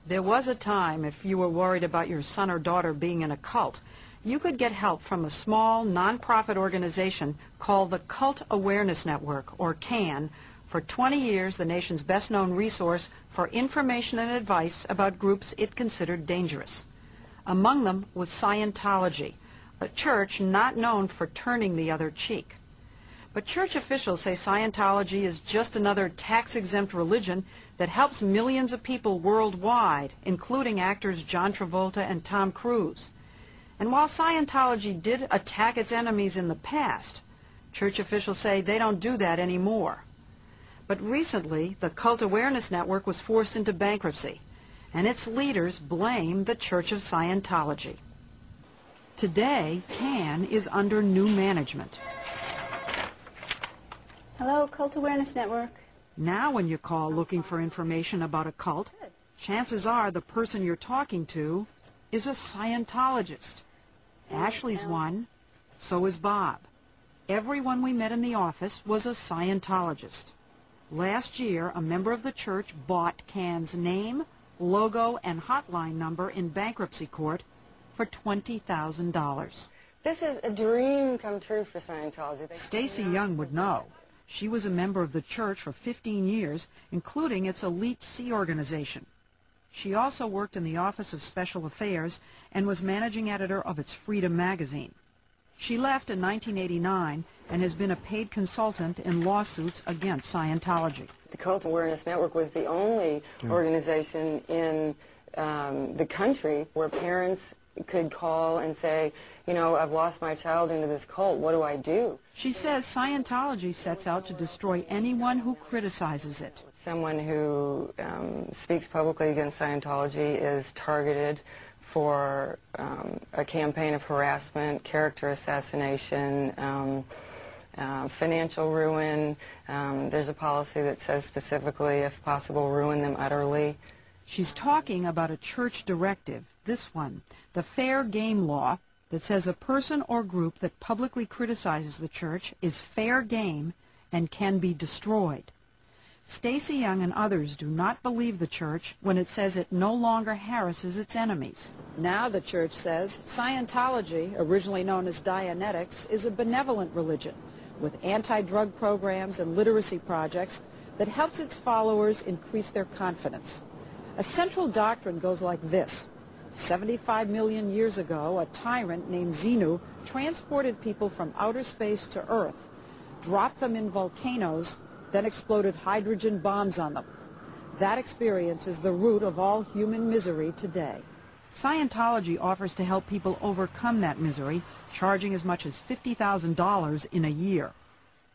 There was a time, if you were worried about your son or daughter being in a cult, you could get help from a small, non-profit organization called the Cult Awareness Network, or CAN, for 20 years the nation's best-known resource for information and advice about groups it considered dangerous. Among them was Scientology, a church not known for turning the other cheek. But church officials say Scientology is just another tax-exempt religion that helps millions of people worldwide, including actors John Travolta and Tom Cruise. And while Scientology did attack its enemies in the past, church officials say they don't do that anymore. But recently, the Cult Awareness Network was forced into bankruptcy, and its leaders blame the Church of Scientology. Today, CAN is under new management. Hello, Cult Awareness Network. Now when you call looking for information about a cult, chances are the person you're talking to is a Scientologist. Ashley's one, so is Bob. Everyone we met in the office was a Scientologist. Last year, a member of the church bought CAN's name, logo, and hotline number in bankruptcy court for $20,000. This is a dream come true for Scientology. Stacy Young would know. She was a member of the church for 15 years, including its elite C organization. She also worked in the Office of Special Affairs and was managing editor of its Freedom magazine. She left in 1989 and has been a paid consultant in lawsuits against Scientology. The Cult Awareness Network was the only organization in the country where parents could call and say, you know, I've lost my child into this cult, what do I do? She says Scientology sets out to destroy anyone who criticizes it. Someone who speaks publicly against Scientology is targeted for a campaign of harassment, character assassination, financial ruin. There's a policy that says specifically, if possible, ruin them utterly. She's talking about a church directive, this one, the Fair Game Law, that says a person or group that publicly criticizes the church is fair game and can be destroyed. Stacy Young and others do not believe the church when it says it no longer harasses its enemies. Now the church says Scientology, originally known as Dianetics, is a benevolent religion with anti-drug programs and literacy projects that helps its followers increase their confidence. A central doctrine goes like this. 75 million years ago, a tyrant named Xenu transported people from outer space to Earth, dropped them in volcanoes, then exploded hydrogen bombs on them. That experience is the root of all human misery today. Scientology offers to help people overcome that misery, charging as much as $50,000 in a year.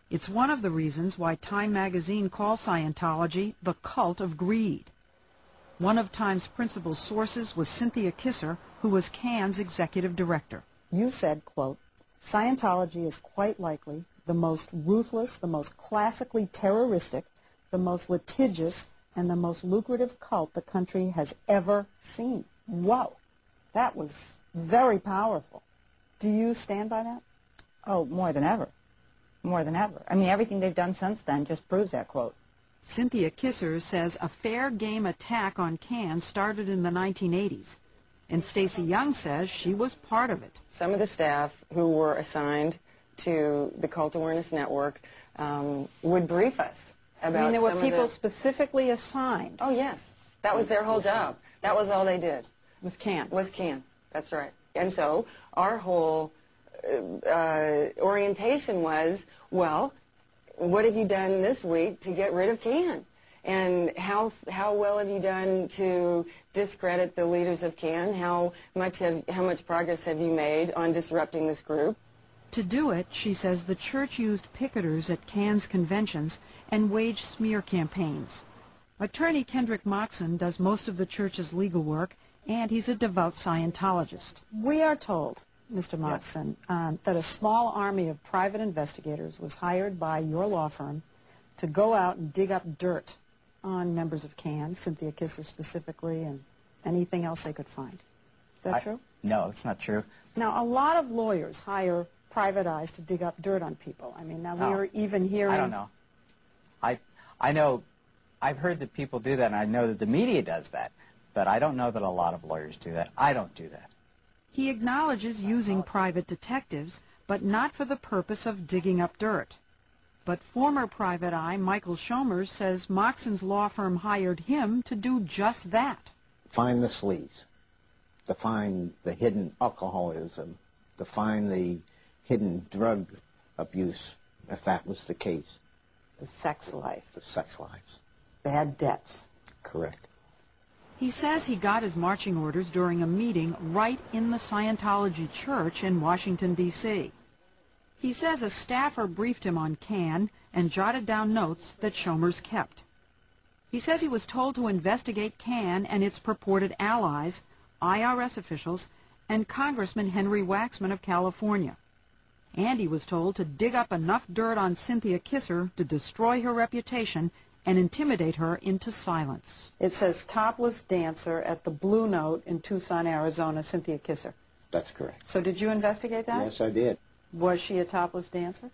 It's one of the reasons why Time magazine calls Scientology the cult of greed. One of Time's principal sources was Cynthia Kisser, who was CAN's executive director. You said, quote, Scientology is quite likely the most ruthless, the most classically terroristic, the most litigious, and the most lucrative cult the country has ever seen. Whoa, that was very powerful. Do you stand by that? Oh, more than ever. More than ever. I mean, everything they've done since then just proves that quote. Cynthia Kisser says a fair game attack on CAN started in the 1980s, and Stacy Young says she was part of it. Some of the staff who were assigned to the Cult Awareness Network would brief us about. I mean, there were people specifically assigned. Oh yes, that was their whole job. That was all they did. Was CAN. Was CAN. That's right. And so our whole orientation was, well, what have you done this week to get rid of CAN? And how well have you done to discredit the leaders of CAN? How much progress have you made on disrupting this group? To do it, she says the church used picketers at CAN's conventions and waged smear campaigns. Attorney Kendrick Moxon does most of the church's legal work, and he's a devout Scientologist. We are told, Mr. Moxon, that a small army of private investigators was hired by your law firm to go out and dig up dirt on members of CAN, Cynthia Kisser specifically, and anything else they could find. Is that true? No, it's not true. Now, a lot of lawyers hire private eyes to dig up dirt on people. I mean, now we are even hearing... I don't know. I know, I've heard that people do that, and I know that the media does that. but I don't know that a lot of lawyers do that. I don't do that. He acknowledges using private detectives, but not for the purpose of digging up dirt. But former private eye Michael Shomers says Moxon's law firm hired him to do just that. Find the sleaze, to find the hidden alcoholism, to find the hidden drug abuse, if that was the case. The sex life. The sex lives. Bad debts. Correct. He says he got his marching orders during a meeting right in the Scientology church in Washington, D.C. He says a staffer briefed him on Can and jotted down notes that Shomers kept. He says he was told to investigate Can and its purported allies, IRS officials, and Congressman Henry Waxman of California. And he was told to dig up enough dirt on Cynthia Kisser to destroy her reputation and intimidate her into silence. It says topless dancer at the Blue Note in Tucson, Arizona, Cynthia Kisser. That's correct. So did you investigate that? Yes, I did. Was she a topless dancer?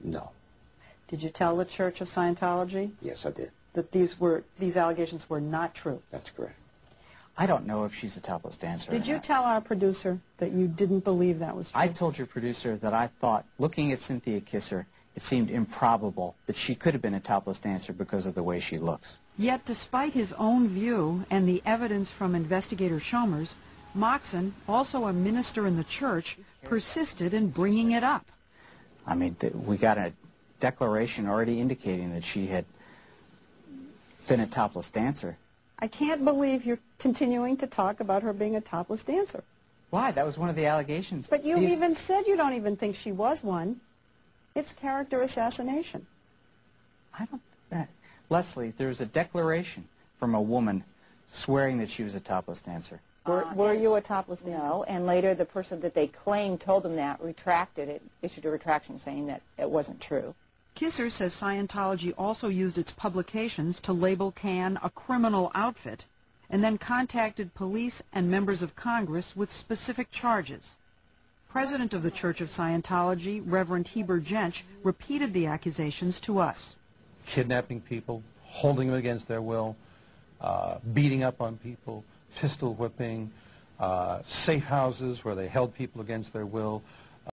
No. Did you tell the Church of Scientology Yes, I did. that these allegations were not true? That's correct. I don't know if she's a topless dancer. Did you tell our producer that you didn't believe that was true? I told your producer that I thought, looking at Cynthia Kisser, it seemed improbable that she could have been a topless dancer because of the way she looks. Yet despite his own view and the evidence from investigator Shomers, Moxon, also a minister in the church, persisted in bringing it up. I mean, we got a declaration already indicating that she had been a topless dancer. I can't believe you're continuing to talk about her being a topless dancer. Why? That was one of the allegations. But you even said you don't even think she was one. It's character assassination. I don't... Leslie, there's a declaration from a woman swearing that she was a topless dancer. Were you a topless dancer? No, and later the person that they claimed told them that retracted it, issued a retraction saying that it wasn't true. Kisser says Scientology also used its publications to label Can a criminal outfit and then contacted police and members of Congress with specific charges. President of the Church of Scientology, Reverend Heber Jensch, repeated the accusations to us. Kidnapping people, holding them against their will, beating up on people, pistol whipping, safe houses where they held people against their will,